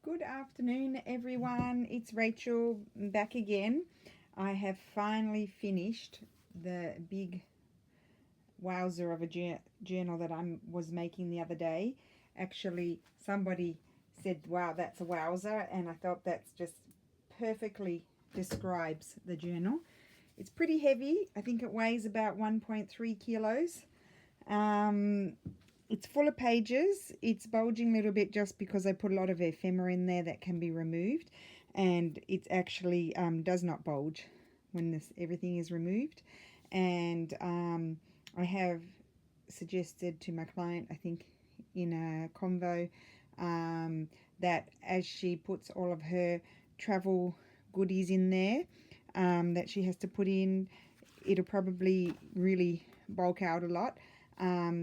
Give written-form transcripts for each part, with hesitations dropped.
Good afternoon, everyone. It's Rachel back again. I have finally finished the big wowzer of a journal that I was making the other day. Actually, somebody said, "Wow, that's a wowzer," and I thought that's just perfectly describes the journal. It's pretty heavy. I think it weighs about 1.3 kilos. Um, it's full of pages. It's bulging a little bit just because I put a lot of ephemera in there that can be removed, and it actually does not bulge when this everything is removed. And I have suggested to my client, I think in a convo, that as she puts all of her travel goodies in there, that she has to put in, it'll probably really bulk out a lot.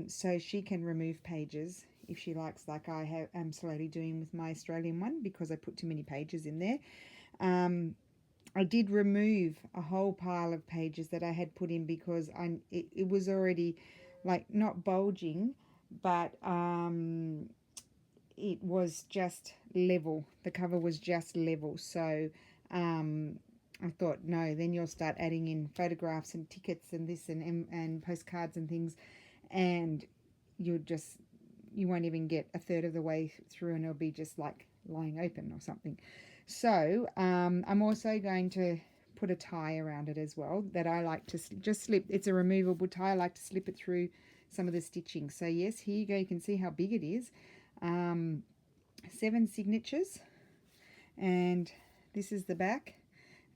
So she can remove pages if she likes, like am slowly doing with my Australian one because I put too many pages in there. I did remove a whole pile of pages that I had put in because it was already like not bulging, but it was just level. The cover was just level. So I thought, no, then you'll start adding in photographs and tickets and this and postcards and things, and you'll just you won't even get a third of the way through, and it'll be just like lying open or something. So I'm also going to put a tie around it as well that I like to just slip. It's a removable tie. I like to slip it through some of the stitching. So yes, here you go. You can see how big it is. 7 signatures, and this is the back.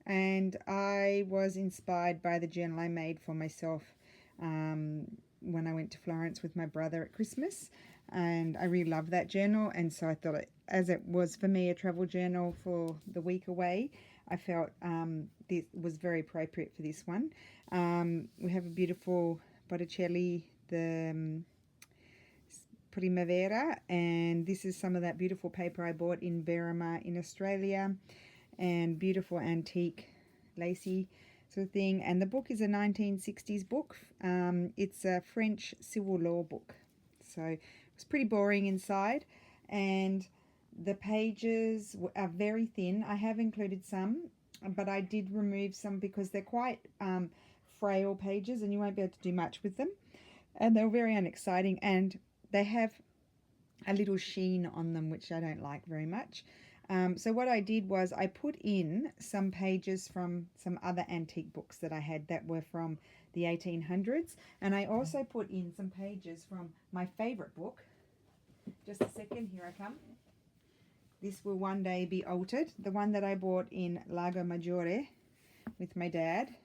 And I was inspired by the journal I made for myself when I went to Florence with my brother at Christmas, and I really love that journal. And so I thought, as it was for me a travel journal for the week away, I felt this was very appropriate for this one. We have a beautiful Botticelli, the Primavera, and this is some of that beautiful paper I bought in Berrima in Australia, and beautiful antique lacy sort of thing. And the book is a 1960s book. It's a French civil law book, so it's pretty boring inside, and the pages are very thin. I have included some, but I did remove some because they're quite frail pages and you won't be able to do much with them, and they're very unexciting, and they have a little sheen on them, which I don't like very much. So what I did was I put in some pages from some other antique books that I had that were from the 1800s, and I also put in some pages from my favorite book. Just a second, here I come. This will one day be altered. The one that I bought in Lago Maggiore with my dad.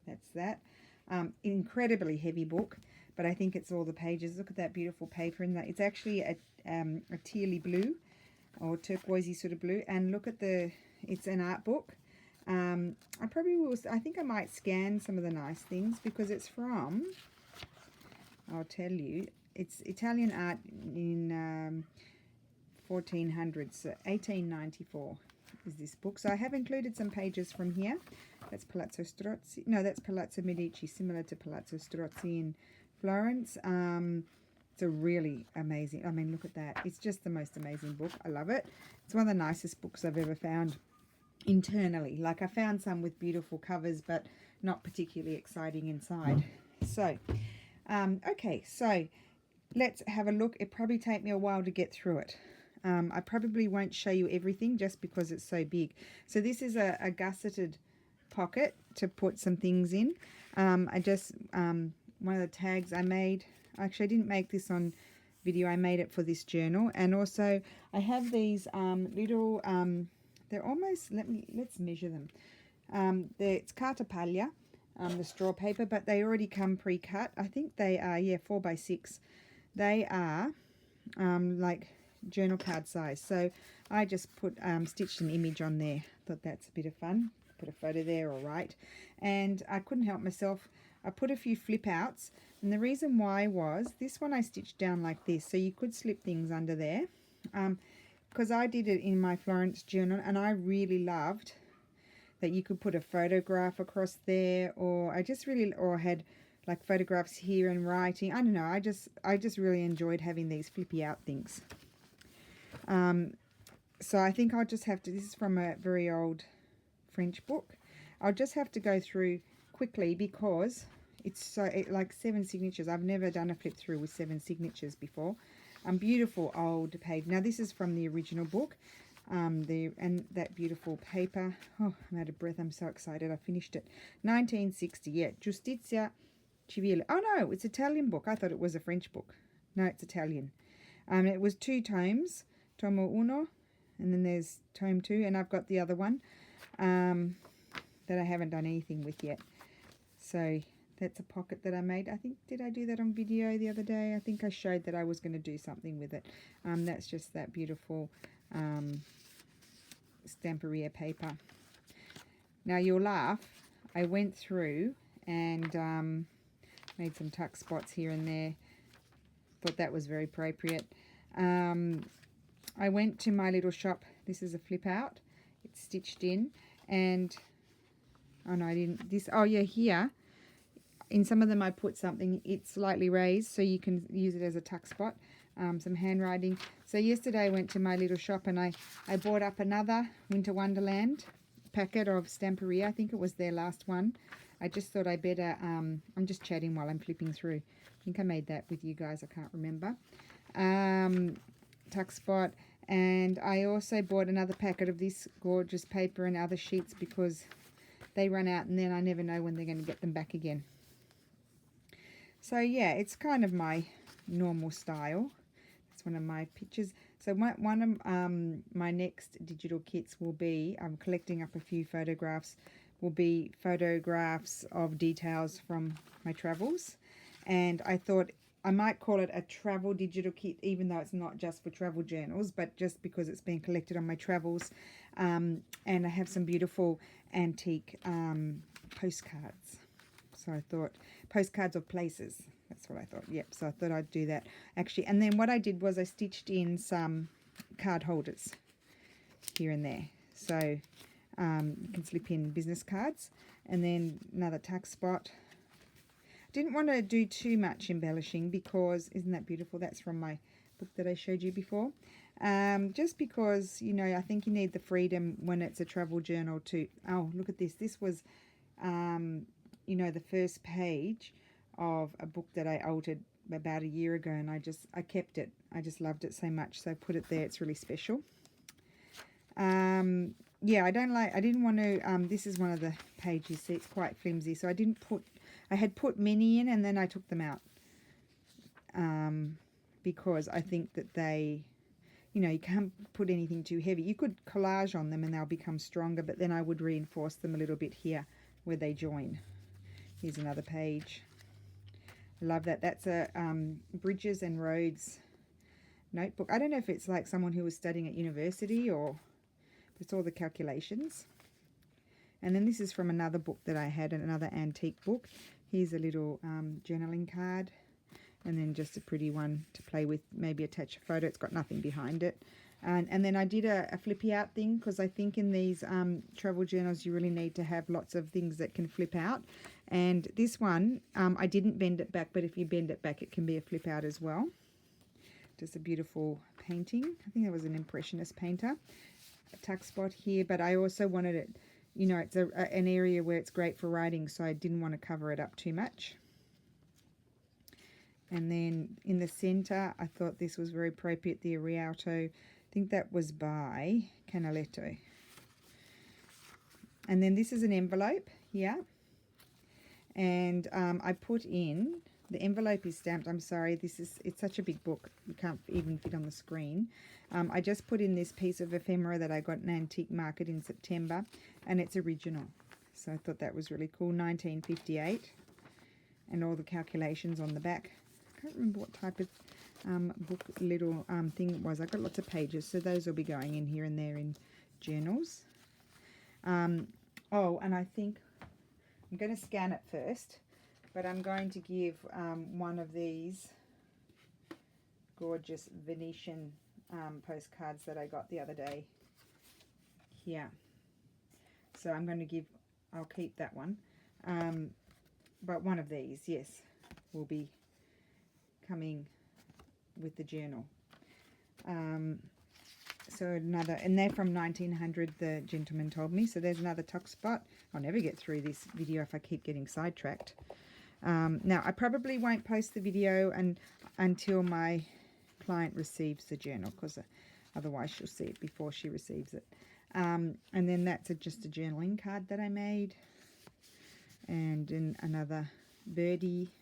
That's that. Incredibly heavy book, but I think it's all the pages. Look at that beautiful paper in that. It's actually a tealy blue or turquoisey sort of blue, and look at it's an art book. I probably will, I think I might scan some of the nice things because it's from, I'll tell you, it's Italian art in 1400s, so 1894 is this book. So I have included some pages from here. That's Palazzo Strozzi. No, that's Palazzo Medici, similar to Palazzo Strozzi in Florence. It's a really amazing, I mean, look at that. It's just the most amazing book. I love it. It's one of the nicest books I've ever found internally. Like, I found some with beautiful covers, but not particularly exciting inside. So, okay, so let's have a look. It probably take me a while to get through it. I probably won't show you everything just because it's so big. So this is a gusseted pocket to put some things in. I just, one of the tags I made, actually I didn't make this on video, I made it for this journal. And also I have these little, they're almost, let's measure them. It's carta paglia, the straw paper, but they already come pre-cut. I think they are, yeah, 4x6. They are like journal card size. So I just put stitched an image on there. Thought that's a bit of fun. Put a photo there, all right. And I couldn't help myself. I put a few flip outs, and the reason why was this one I stitched down like this, so you could slip things under there. Because I did it in my Florence journal, and I really loved that you could put a photograph across there, or or had like photographs here and writing. I don't know. I just really enjoyed having these flippy out things. So I think I'll just have to, this is from a very old French book. I'll just have to go through quickly because it's so, like 7 signatures. I've never done a flip through with 7 signatures before. Beautiful old page. Now this is from the original book. And that beautiful paper. Oh, I'm out of breath. I'm so excited. I finished it. 1960. Yeah, Giustizia Civile. Oh no, it's Italian book. I thought it was a French book. No, it's Italian. It was 2 tomes. Tomo uno. And then there's tome 2. And I've got the other one that I haven't done anything with yet. So that's a pocket that I made. I think, did I do that on video the other day? I think I showed that I was going to do something with it. That's just that beautiful Stamperia paper. Now you'll laugh. I went through and made some tuck spots here and there. Thought that was very appropriate. I went to my little shop. This is a flip out. It's stitched in. And, oh no, I didn't. This, oh yeah, here. In some of them I put something, it's slightly raised so you can use it as a tuck spot. Some handwriting. So yesterday I went to my little shop and I bought up another Winter Wonderland packet of Stamperia. I think it was their last one. I just thought I better, I'm just chatting while I'm flipping through. I think I made that with you guys, I can't remember. Tuck spot. And I also bought another packet of this gorgeous paper and other sheets because they run out and then I never know when they're going to get them back again. So yeah, it's kind of my normal style. That's one of my pictures. So one of my next digital kits will be, I'm collecting up a few photographs, will be photographs of details from my travels. And I thought I might call it a travel digital kit, even though it's not just for travel journals, but just because it's been collected on my travels. And I have some beautiful antique postcards. So I thought, postcards of places. That's what I thought. Yep, so I thought I'd do that. Actually, and then what I did was I stitched in some card holders here and there. So you can slip in business cards. And then another tuck spot. Didn't want to do too much embellishing because, isn't that beautiful? That's from my book that I showed you before. Just because, you know, I think you need the freedom when it's a travel journal to, oh, look at this. This was, you know, the first page of a book that I altered about a year ago, and I kept it. I just loved it so much, so I put it there. It's really special. Yeah, I didn't want to, this is one of the pages, see, it's quite flimsy, so I had put many in and then I took them out, because I think that they, you know, you can't put anything too heavy. You could collage on them and they'll become stronger, but then I would reinforce them a little bit here where they join. Here's another page. I love that. That's a Bridges and Roads notebook. I don't know if it's like someone who was studying at university or, but it's all the calculations. And then this is from another book that I had, another antique book. Here's a little journaling card. And then just a pretty one to play with, maybe attach a photo. It's got nothing behind it. And then I did a flippy out thing because I think in these travel journals you really need to have lots of things that can flip out. And this one, I didn't bend it back, but if you bend it back it can be a flip out as well. Just a beautiful painting. I think that was an Impressionist painter. A tuck spot here, but I also wanted it, you know, it's an area where it's great for writing, so I didn't want to cover it up too much. And then in the center, I thought this was very appropriate, the Rialto. I think that was by Canaletto. And then this is an envelope here. And I put in, the envelope is stamped. I'm sorry, it's such a big book. You can't even fit on the screen. I just put in this piece of ephemera that I got in Antique Market in September. And it's original. So I thought that was really cool. 1958. And all the calculations on the back. I can't remember what type of book little thing it was. I got lots of pages, so those will be going in here and there in journals. Oh, and I think I'm going to scan it first, but I'm going to give one of these gorgeous Venetian postcards that I got the other day here. So I'm going to give, I'll keep that one. But one of these, yes, will be So another, and they're from 1900, the gentleman told me. So there's another tuck spot. I'll never get through this video if I keep getting sidetracked. Now, I probably won't post the video until my client receives the journal, because otherwise she'll see it before she receives it. And then that's just a journaling card that I made. And then another birdie.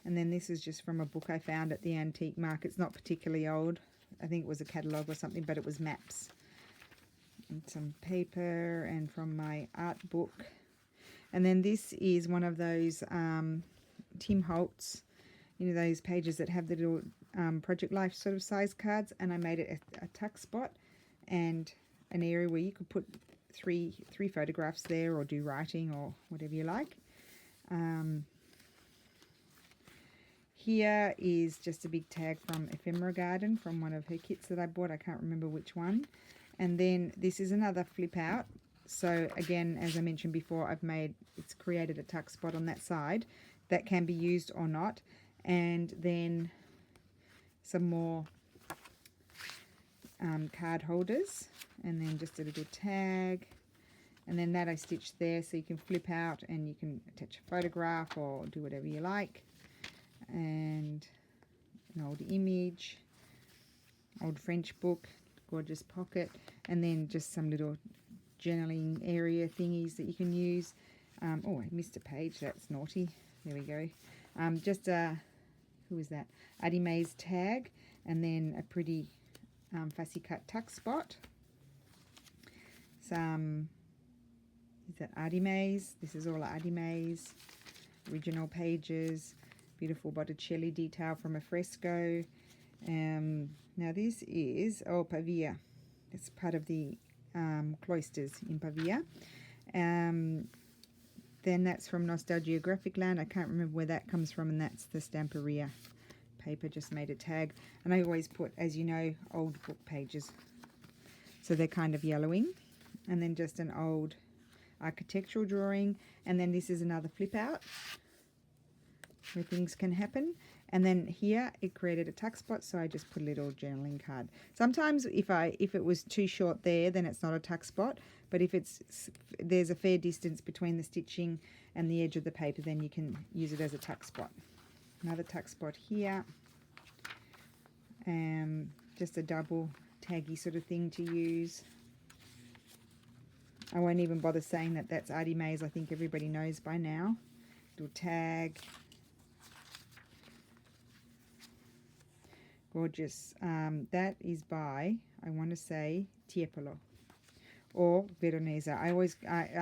And then this is just from a book I found at the antique market. It's not particularly old. I think it was a catalogue or something, but it was maps. And some paper, and from my art book. And then this is one of those Tim Holtz, you know, those pages that have the little Project Life sort of size cards. And I made it a tuck spot and an area where you could put three photographs there, or do writing or whatever you like. Here is just a big tag from Ephemera Garden, from one of her kits that I bought. I can't remember which one. And then this is another flip out. So again, as I mentioned before, it's created a tuck spot on that side that can be used or not. And then some more card holders, and then just a little tag. And then that I stitched there, so you can flip out and you can attach a photograph or do whatever you like. And an old image, old French book, gorgeous pocket, and then just some little journaling area thingies that you can use. Oh, I missed a page, that's naughty. There we go. Just a, who is that? Addie Mae's tag, and then a pretty fussy cut tuck spot. Some, is that Addie Mae's? This is all Addie Mae's original pages. Beautiful Botticelli detail from a fresco. Now this is, Pavia. It's part of the cloisters in Pavia. Then that's from Nostalgiographic Land. I can't remember where that comes from, and that's the Stamperia paper. Just made a tag. And I always put, as you know, old book pages. So they're kind of yellowing. And then just an old architectural drawing. And then this is another flip out where things can happen. And then here it created a tuck spot, so I just put a little journaling card. Sometimes if it was too short there, then it's not a tuck spot. But if there's a fair distance between the stitching and the edge of the paper, then you can use it as a tuck spot. Another tuck spot here. Just a double taggy sort of thing to use. I won't even bother saying that that's Addie Mae's. I think everybody knows by now. Little tag. Gorgeous. That is by, I want to say, Tiepolo or Veronese. I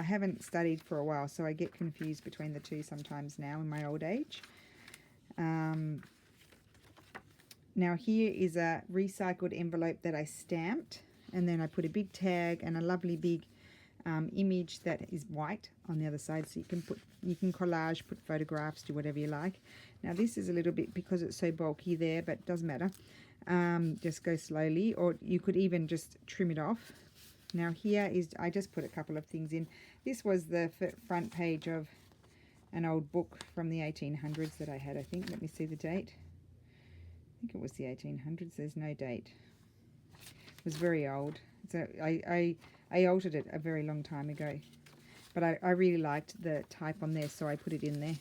haven't studied for a while, so I get confused between the two sometimes now in my old age. Now here is a recycled envelope that I stamped, and then I put a big tag and a lovely big image that is white on the other side, so you can collage, put photographs, do whatever you like. Now this is a little bit, because it's so bulky there, but it doesn't matter. Just go slowly, or you could even just trim it off. Now here is, I just put a couple of things in. This was the front page of an old book from the 1800s that I had, I think. Let me see the date. I think it was the 1800s. There's no date. It was very old. So I altered it a very long time ago, but I really liked the type on there, so I put it in there.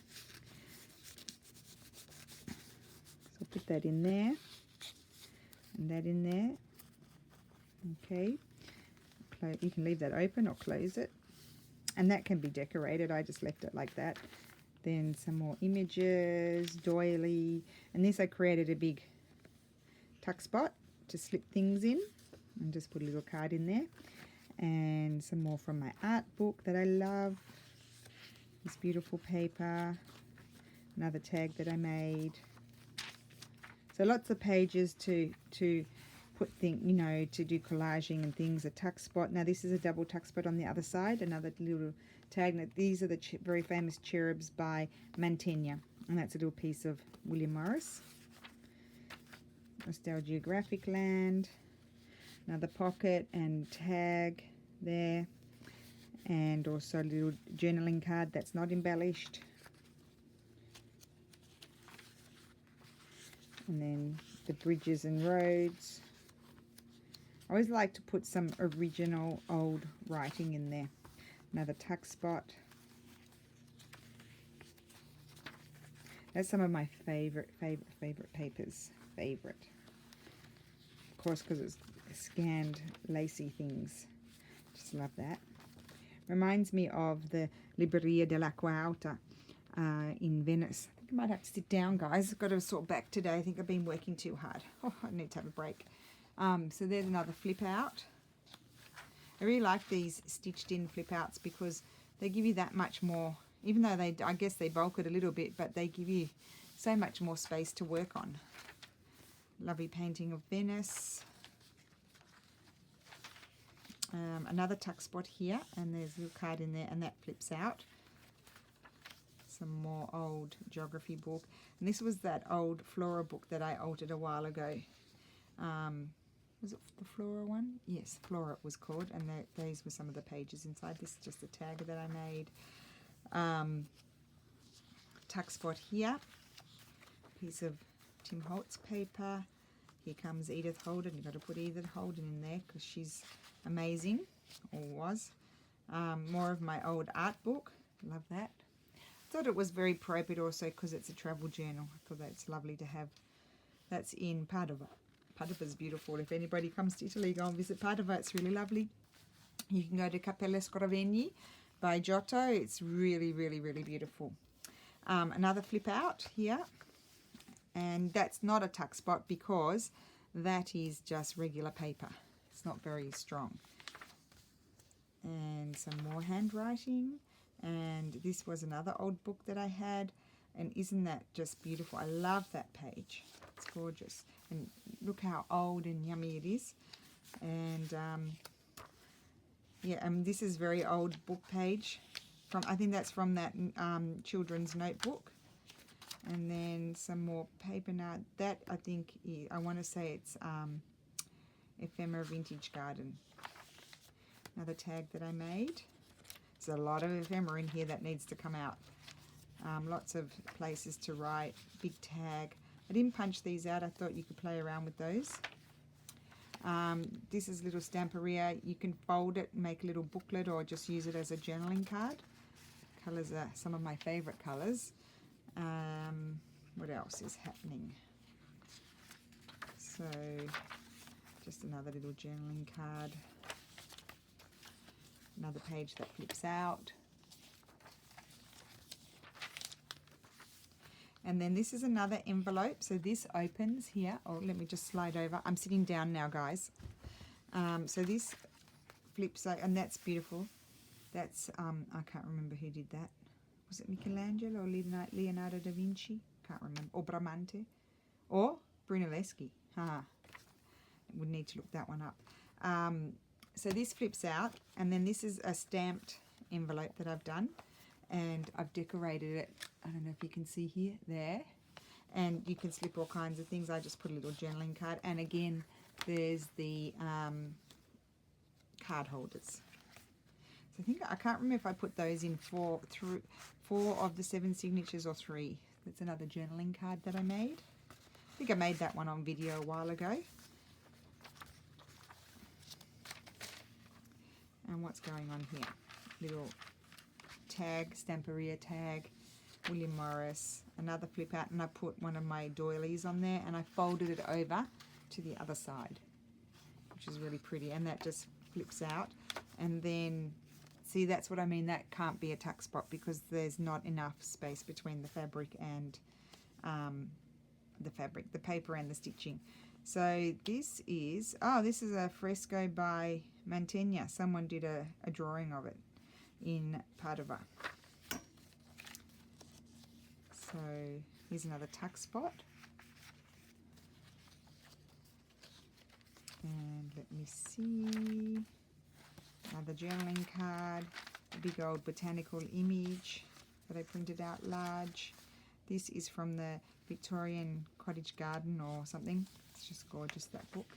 So I'll put that in there, and that in there. Okay, you can leave that open or close it, and that can be decorated. I just left it like that. Then some more images, doily, and this I created a big tuck spot to slip things in, and just put a little card in there. And some more from my art book that I love. This beautiful paper. Another tag that I made. So lots of pages to put things, you know, to do collaging and things. A tuck spot. Now this is a double tuck spot on the other side. Another little tag. Now, these are the very famous cherubs by Mantegna, and that's a little piece of William Morris. Nostalgiographic Land. Another pocket and tag there, and also a little journaling card that's not embellished. And then the bridges and roads. I always like to put some original old writing in there. Another tuck spot. That's some of my favorite papers. Favorite. Of course, because it's scanned lacy things. Just love that. Reminds me of the Libreria dell'Acqua Alta in Venice. I think I might have to sit down, guys. I've got to sort back today. I think I've been working too hard. Oh, I need to have a break. So there's another flip out. I really like these stitched in flip outs because they give you that much more, even though I guess they bulk it a little bit, but they give you so much more space to work on. Lovely painting of Venice. Another tuck spot here, and there's a little card in there, and that flips out. Some more old geography book, and this was that old Flora book that I altered a while ago. Was it the Flora one? Yes, Flora it was called, and these were some of the pages inside. This is just a tag that I made. Tuck spot here, piece of Tim Holtz paper. Here comes Edith Holden. You've got to put Edith Holden in there because she's amazing, or was. More of my old art book. Love that. Thought it was very appropriate also because it's a travel journal. I thought that's lovely to have. That's in Padova. Padova's beautiful. If anybody comes to Italy, go and visit Padova. It's really lovely. You can go to Cappelle Scrovegni by Giotto. It's really, really, really beautiful. Another flip out here. And that's not a tuck spot because that is just regular paper. It's not very strong. And some more handwriting. And this was another old book that I had. And isn't that just beautiful? I love that page. It's gorgeous. And look how old and yummy it is. And yeah, this is very old book page. I think that's from that children's notebook. And then some more paper now. That I think I want to say it's Ephemera Vintage Garden. Another tag that I made. There's a lot of ephemera in here that needs to come out. Lots of places to write. Big tag. I didn't punch these out. I thought you could play around with those. This is little Stamperia. You can fold it and make a little booklet or just use it as a journaling card. Colours are some of my favourite colours. What else is happening? So, just another little journaling card. Another page that flips out. And then this is another envelope. So this opens here. Oh, let me just slide over. I'm sitting down now, guys. So this flips out, and that's beautiful. That's, I can't remember who did that. Was it Michelangelo or Leonardo da Vinci? Can't remember. Or Bramante. Or Brunelleschi. Would need to look that one up. So this flips out, and then this is a stamped envelope that I've done. And I've decorated it, I don't know if you can see here, there. And you can slip all kinds of things. I just put a little journaling card. And again, there's the card holders. So I can't remember if I put those in four of the 7 signatures or 3. That's another journaling card that I made. I think I made that one on video a while ago. And what's going on here? Little tag, Stamperia tag, William Morris, another flip out, and I put one of my doilies on there, and I folded it over to the other side, which is really pretty, and that just flips out. And then, see, that's what I mean, that can't be a tuck spot because there's not enough space between the fabric and the paper and the stitching. So this is, this is a fresco by Mantegna. Someone did a drawing of it in Padova. So here's another tuck spot. And let me see. Another journaling card. A big old botanical image that I printed out large. This is from the Victorian Cottage Garden or something. It's just gorgeous, that book.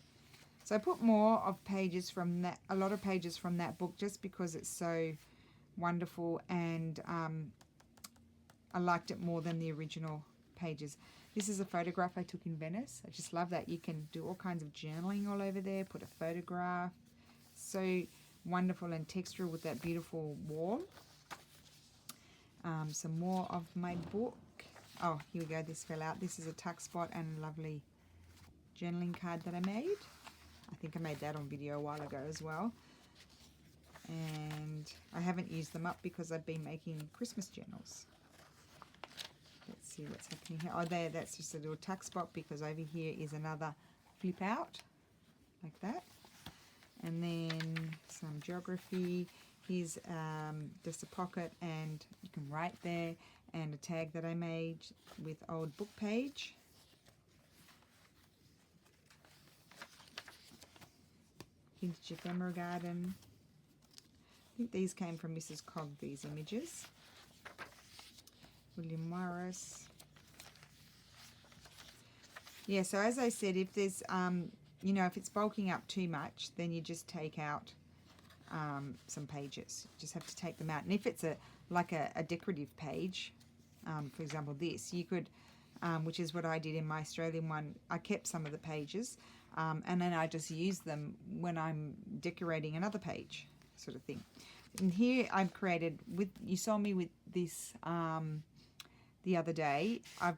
So I put more of pages from that, a lot of pages from that book just because it's so wonderful, and I liked it more than the original pages. This is a photograph I took in Venice. I just love that. You can do all kinds of journaling all over there, put a photograph. So wonderful and textural with that beautiful wall. Some more of my book. Oh, here we go. This fell out. This is a tuck spot and a lovely journaling card that I made. I think I made that on video a while ago as well. And I haven't used them up because I've been making Christmas journals. Let's see what's happening here. Oh, there, that's just a little tuck spot because over here is another flip out, like that. And then some geography. Here's just a pocket, and you can write there, and a tag that I made with old book page. Vintage ephemera garden. I think these came from Mrs. Cog, these images. William Morris. Yeah, so as I said, if there's, you know, if it's bulking up too much, then you just take out some pages. You just have to take them out. And if it's like a decorative page, for example, this, you could, which is what I did in my Australian one, I kept some of the pages, and then I just use them when I'm decorating another page, sort of thing. And here I've created, with, you saw me with this the other day. I've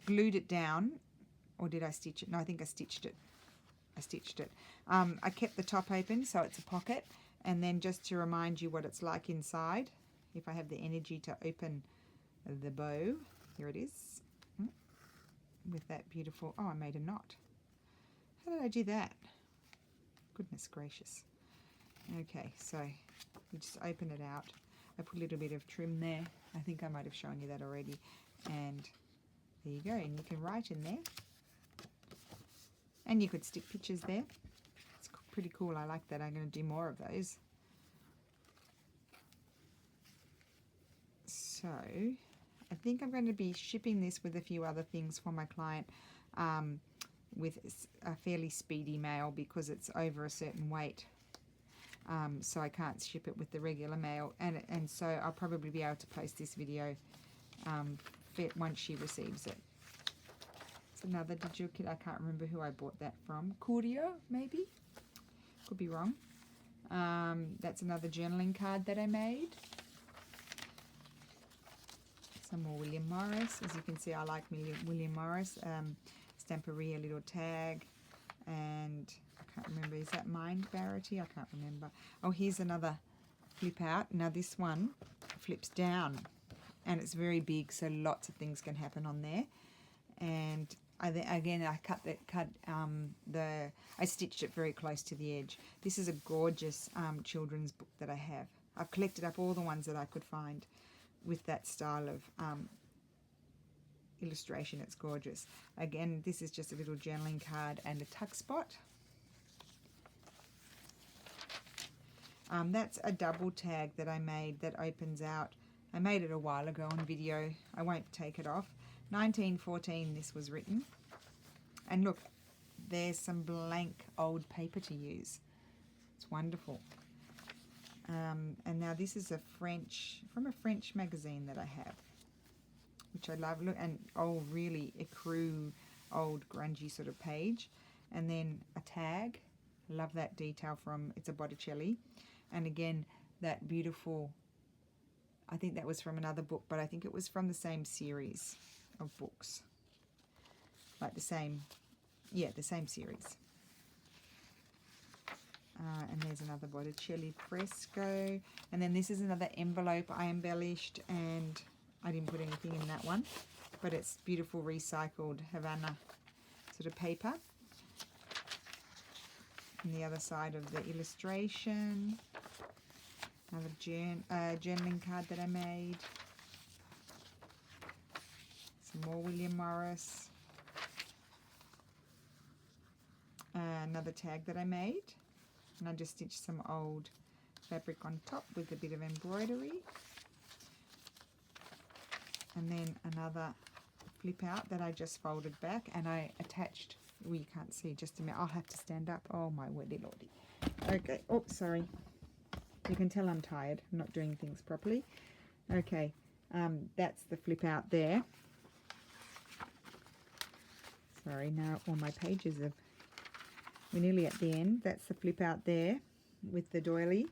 glued it down, or did I stitch it? No, I think I stitched it. I kept the top open so it's a pocket, and then just to remind you what it's like inside, if I have the energy to open the bow, here it is, with that beautiful, oh, I made a knot. How did I do that? Goodness gracious. Okay, so you just open it out. I put a little bit of trim there. I think I might have shown you that already. And there you go, and you can write in there. And you could stick pictures there. It's pretty cool. I like that. I'm going to do more of those. So I think I'm going to be shipping this with a few other things for my client with a fairly speedy mail because it's over a certain weight. So I can't ship it with the regular mail. And so I'll probably be able to post this video once she receives it. It's another digital kit. I can't remember who I bought that from. Courier, maybe? Could be wrong. That's another journaling card that I made. Some more William Morris. As you can see, I like William Morris. Stamperia little tag. And I can't remember. Is that Mind Barity? I can't remember. Oh, here's another flip out. Now this one flips down. And it's very big, so lots of things can happen on there. And I stitched it very close to the edge. This is a gorgeous children's book that I have. I've collected up all the ones that I could find with that style of illustration. It's gorgeous. Again, this is just a little journaling card and a tuck spot. That's a double tag that I made that opens out. I made it a while ago on video. I won't take it off. 1914 this was written. And look, there's some blank old paper to use. It's wonderful. And now this is from a French magazine that I have, which I love. Look, and oh, really ecru, old grungy sort of page. And then a tag. Love that detail from, it's a Botticelli. And again, that beautiful, I think that was from another book, but I think it was from the same series of books. Like the same series. And there's another Botticelli fresco. And then this is another envelope I embellished, and I didn't put anything in that one, but it's beautiful recycled Havana sort of paper. And the other side of the illustration, another journaling card that I made. Some more William Morris. Another tag that I made. And I just stitched some old fabric on top with a bit of embroidery. And then another flip out that I just folded back, and I attached, well, you can't see, just a minute, I'll have to stand up. Oh my wordy lordy. Okay, oh sorry. You can tell I'm tired, I'm not doing things properly. Okay, that's the flip out there. Sorry, now all my pages have... We're nearly at the end. That's the flip out there with the doily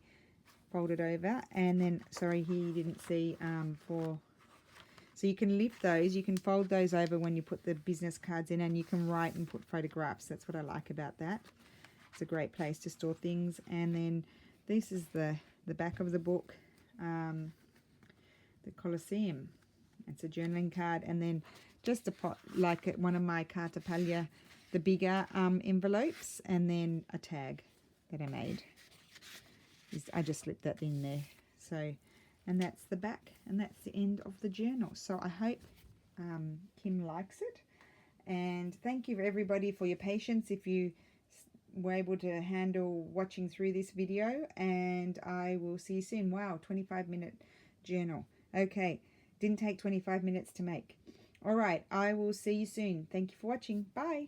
folded over. And then, sorry, here you didn't see so you can lift those. You can fold those over when you put the business cards in, and you can write and put photographs. That's what I like about that. It's a great place to store things. And then this is the back of the book, the Colosseum. It's a journaling card. And then just a pot, like one of my Carta Paglia, the bigger envelopes, and then a tag that I made. I just slipped that in there. So, and that's the back, and that's the end of the journal. So I hope Kim likes it. And thank you everybody for your patience if you were able to handle watching through this video. And I will see you soon. Wow, 25-minute journal. Okay, didn't take 25 minutes to make. All right, I will see you soon. Thank you for watching. Bye.